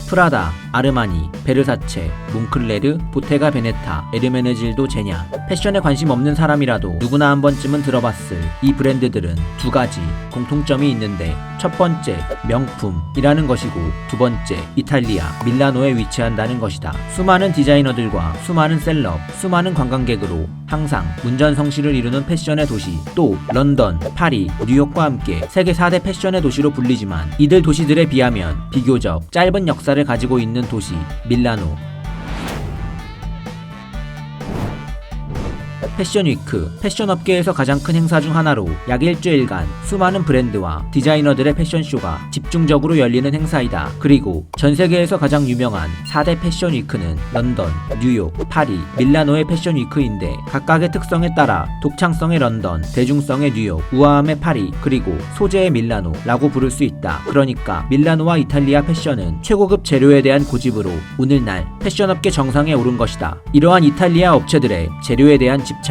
프라다, 아르마니, 베르사체, 몽클레르, 보테가 베네타, 에르메네질도 제냐. 패션에 관심 없는 사람이라도 누구나 한 번쯤은 들어봤을 이 브랜드들은 두 가지 공통점이 있는데, 첫 번째 명품이라는 것이고, 두 번째 이탈리아 밀라노에 위치한다는 것이다. 수많은 디자이너들과 수많은 셀럽, 수많은 관광객으로 항상 문전성시를 이루는 패션의 도시, 또 런던, 파리, 뉴욕과 함께 세계 4대 패션의 도시로 불리지만, 이들 도시들에 비하면 비교적 짧은 역사를 가지고 있는 도시 밀라노. 패션위크, 패션업계에서 가장 큰 행사 중 하나로 약 일주일간 수많은 브랜드와 디자이너들의 패션쇼가 집중적으로 열리는 행사이다. 그리고 전세계에서 가장 유명한 4대 패션위크는 런던, 뉴욕, 파리, 밀라노의 패션위크인데, 각각의 특성에 따라 독창성의 런던, 대중성의 뉴욕, 우아함의 파리, 그리고 소재의 밀라노라고 부를 수 있다. 그러니까 밀라노와 이탈리아 패션은 최고급 재료에 대한 고집으로 오늘날 패션업계 정상에 오른 것이다. 이러한 이탈리아 업체들의 재료에 대한 집착은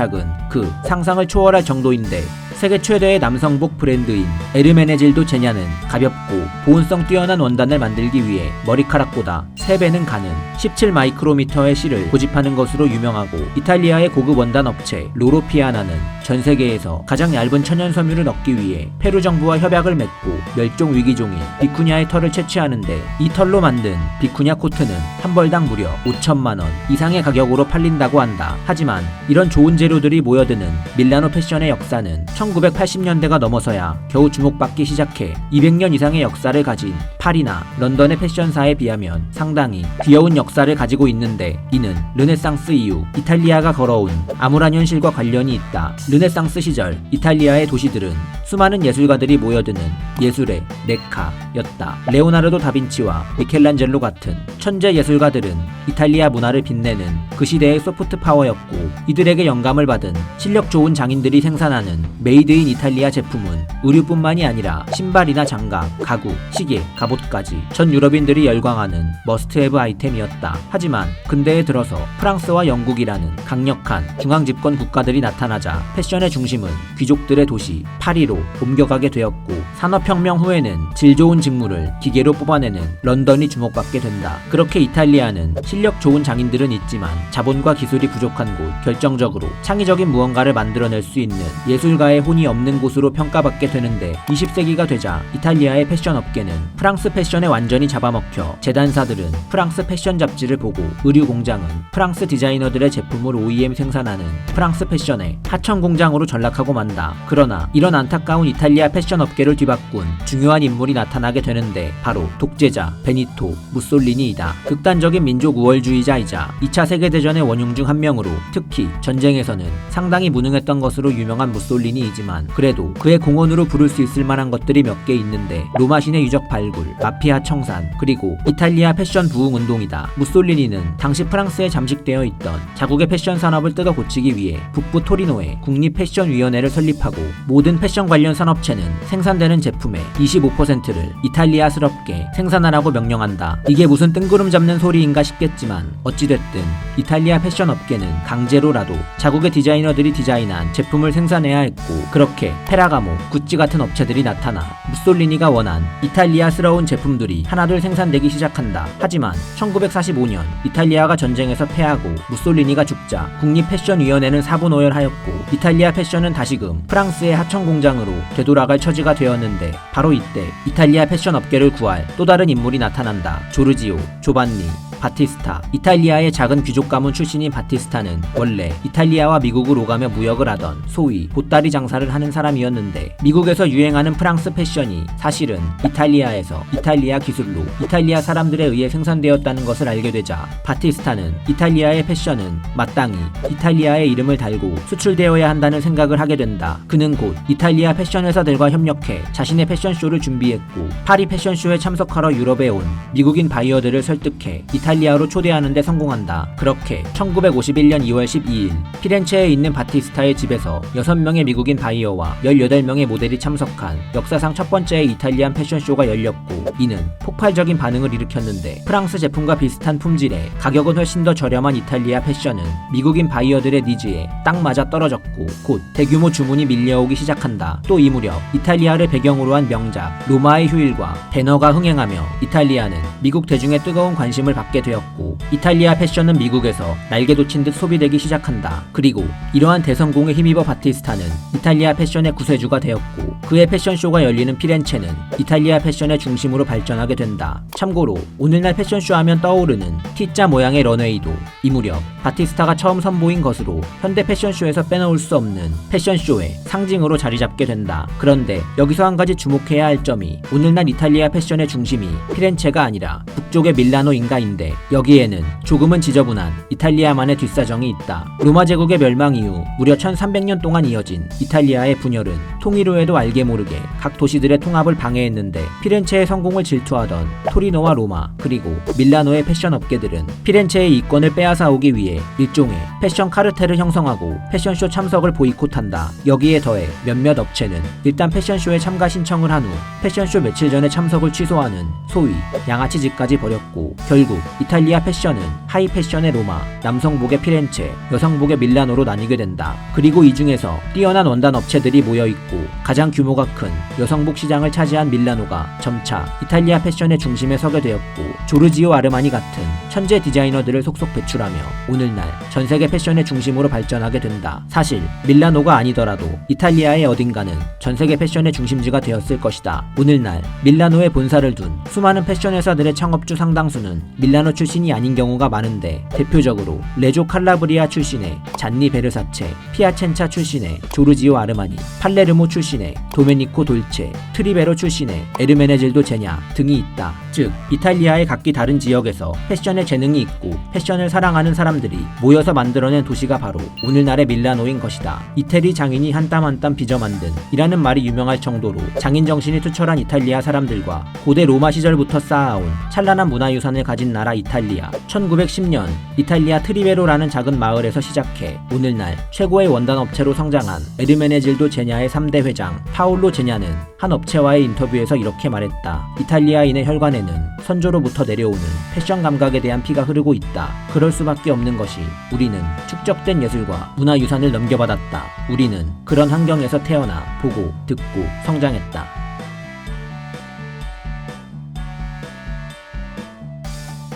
그 상상을 초월할 정도인데, 세계 최대의 남성복 브랜드인 에르메네질도 제냐는 가볍고 보온성 뛰어난 원단을 만들기 위해 머리카락보다 3배는 가는 17마이크로미터의 실을 고집하는 것으로 유명하고, 이탈리아의 고급 원단 업체 로로피아나는 전 세계에서 가장 얇은 천연 섬유를 얻기 위해 페루 정부와 협약을 맺고 멸종 위기종인 비쿠냐의 털을 채취하는데, 이 털로 만든 비쿠냐 코트는 한 벌당 무려 5천만 원 이상의 가격으로 팔린다고 한다. 하지만 이런 좋은 재료들이 모여드는 밀라노 패션의 역사는 1980년대가 넘어서야 겨우 주목받기 시작해 200년 이상의 역사를 가진 파리나 런던의 패션사에 비하면 상당히 귀여운 역사를 가지고 있는데, 이는 르네상스 이후 이탈리아가 걸어온 암울한 현실과 관련이 있다. 르네상스 시절 이탈리아의 도시들은 수많은 예술가들이 모여드는 예술의 메카였다. 레오나르도 다빈치와 미켈란젤로 같은 천재 예술가들은 이탈리아 문화를 빛내는 그 시대의 소프트 파워였고, 이들에게 영감을 받은 실력 좋은 장인들이 생산하는 메이드 인 이탈리아 제품은 의류뿐만이 아니라 신발이나 장갑, 가구, 시계, 갑옷까지 전 유럽인들이 열광하는 머스트헤브 아이템이었다. 하지만 근대에 들어서 프랑스와 영국이라는 강력한 중앙집권 국가들이 나타나자 패션의 중심은 귀족들의 도시 파리로 옮겨가게 되었고, 산업혁명 후에는 질 좋은 직물을 기계로 뽑아내는 런던이 주목받게 된다. 그렇게 이탈리아는 실력 좋은 장인들은 있지만 자본과 기술이 부족한 곳, 결정적으로 창의적인 무언가를 만들어낼 수 있는 예술가의 혼이 없는 곳으로 평가받게 되는데, 20세기가 되자 이탈리아의 패션 업계는 프랑스 패션에 완전히 잡아먹혀 재단사들은 프랑스 패션 잡지를 보고, 의류 공장은 프랑스 디자이너들의 제품을 OEM 생산하는 프랑스 패션의 하청 공장으로 전락하고 만다. 그러나 이런 안타까운 이탈리아 패션 업계를 뒤바꾼 중요한 인물이 나타나게 되는데, 바로 독재자 베니토 무솔리니이다. 극단적인 민족 우월주의자이자 2차 세계대전의 원흉 중 한 명으로 특히 전쟁에서는 상당히 무능했던 것으로 유명한 무솔리니이지만, 그래도 그의 공헌으로 부를 수 있을 만한 것들이 몇 개 있는데, 로마 신의 유적 발굴, 마피아 청산, 그리고 이탈리아 패션 부흥 운동이다. 무솔리니는 당시 프랑스에 잠식되어 있던 자국의 패션 산업을 뜯어 고치기 위해 북부 토리노에 국립패션위원회를 설립하고, 모든 패션 관련 산업체는 생산되는 제품의 25%를 이탈리아스럽게 생산하라고 명령한다. 이게 무슨 뜬구름 잡는 소리인가 싶겠지만, 어찌됐든 이탈리아 패션 업계는 강제로라도 자국의 디자이너들이 디자인한 제품을 생산해야 했고, 그렇게 페라가모, 구찌 같은 업체들이 나타나 무솔리니가 원한 이탈리아스러운 제품들이 하나둘 생산되기 시작한다. 하지만 1945년 이탈리아가 전쟁에서 패하고 무솔리니가 죽자 국립패션위원회는 사분오열하였고, 이탈리아 패션은 다시금 프랑스의 하청 공장으로 되돌아갈 처지가 되었는데, 바로 이때 이탈리아 패션 업계를 구할 또 다른 인물이 나타난다. 조르지오 조반니 바티스타. 이탈리아의 작은 귀족 가문 출신인 바티스타는 원래 이탈리아와 미국을 오가며 무역을 하던 소위 보따리 장사를 하는 사람이었는데, 미국에서 유행하는 프랑스 패션이 사실은 이탈리아에서 이탈리아 기술로 이탈리아 사람들에 의해 생산되었다는 것을 알게 되자, 바티스타는 이탈리아의 패션은 마땅히 이탈리아의 이름을 달고 수출되어야 한다는 생각을 하게 된다. 그는 곧 이탈리아 패션 회사들과 협력해 자신의 패션쇼를 준비했고, 파리 패션쇼에 참석하러 유럽에 온 미국인 바이어들을 설득해 이탈리아로 초대하는 데 성공한다. 그렇게 1951년 2월 12일 피렌체에 있는 바티스타의 집에서 6명의 미국인 바이어와 18명의 모델이 참석한 역사상 첫 번째의 이탈리안 패션쇼가 열렸고, 이는 폭발적인 반응을 일으켰는데 프랑스 제품과 비슷한 품질에 가격은 훨씬 더 저렴한 이탈리아 패션은 미국인 바이어들의 니즈에 딱 맞아 떨어졌고 곧 대규모 주문이 밀려오기 시작한다. 또 이 무렵 이탈리아를 배경으로 한 명작 로마의 휴일과 배너가 흥행하며 이탈리아는 미국 대중의 뜨거운 관심을 받게 되었고, 이탈리아 패션은 미국에서 날개 돋친 듯 소비되기 시작한다. 그리고 이러한 대성공에 힘입어 바티스타는 이탈리아 패션의 구세주가 되었고, 그의 패션쇼가 열리는 피렌체는 이탈리아 패션의 중심으로 발전하게 된다. 참고로 오늘날 패션쇼 하면 떠오르는 T자 모양의 런웨이도 이 무렵 바티스타가 처음 선보인 것으로 현대 패션쇼에서 빼놓을 수 없는 패션쇼의 상징으로 자리 잡게 된다. 그런데 여기서 한 가지 주목해야 할 점이 오늘날 이탈리아 패션의 중심이 피렌체가 아니라 북쪽의 밀라노인가인데, 여기에는 조금은 지저분한 이탈리아만의 뒷사정이 있다. 로마 제국의 멸망 이후 무려 1300년 동안 이어진 이탈리아의 분열은 통일 후에도 알게 모르게 각 도시들의 통합을 방해했는데, 피렌체의 성공을 질투하던 토리노와 로마 그리고 밀라노의 패션 업계들은 피렌체의 이권을 빼앗아오기 위해 일종의 패션 카르텔을 형성하고 패션쇼 참석을 보이콧한다. 여기에 더해 몇몇 업체는 일단 패션쇼에 참가 신청을 한 후 패션쇼 며칠 전에 참석을 취소하는 소위 양아치짓까지 벌였고, 결국 이탈리아 패션은 하이 패션의 로마, 남성복의 피렌체, 여성복의 밀라노로 나뉘게 된다. 그리고 이 중에서 뛰어난 원단 업체들이 모여있고 가장 규모가 큰 여성복 시장을 차지한 밀라노가 점차 이탈리아 패션의 중심에 서게 되었고, 조르지오 아르마니 같은 천재 디자이너들을 속속 배출하며 오늘날 전세계 패션의 중심으로 발전하게 된다. 사실 밀라노가 아니더라도 이탈리아의 어딘가는 전세계 패션의 중심지가 되었을 것이다. 오늘날 밀라노에 본사를 둔 수많은 패션 회사들의 창업주 상당수는 밀라노 출신이 아닌 경우가 많은데, 대표적으로 레조 칼라브리아 출신의 잔니 베르사체, 피아첸차 출신의 조르지오 아르마니, 팔레르모 출신의 도메니코 돌체, 트리베로 출신의 에르메네질도 제냐 등이 있다. 즉 이탈리아의 각기 다른 지역에서 패션에 재능이 있고 패션을 사랑하는 사람들이 모여서 만들어낸 도시가 바로 오늘날의 밀라노인 것이다. 이태리 장인이 한 땀 한 땀 빚어 만든 이라는 말이 유명할 정도로 장인 정신이 투철한 이탈리아 사람들과 고대 로마 시절부터 쌓아온 찬란한 문화유산을 가진 나라 이탈리아. 1910년 이탈리아 트리베로라는 작은 마을에서 시작해 오늘날 최고의 원단 업체로 성장한 에르메네질도 제냐의 3대 회장 파올로 제냐는 한 업체와의 인터뷰에서 이렇게 말했다. 이탈리아인의 혈관에는 선조로부터 내려오는 패션 감각에 대한 피가 흐르고 있다. 그럴 수밖에 없는 것이 우리는 축적된 예술과 문화유산을 넘겨받았다. 우리는 그런 환경에서 태어나 보고 듣고 성장했다.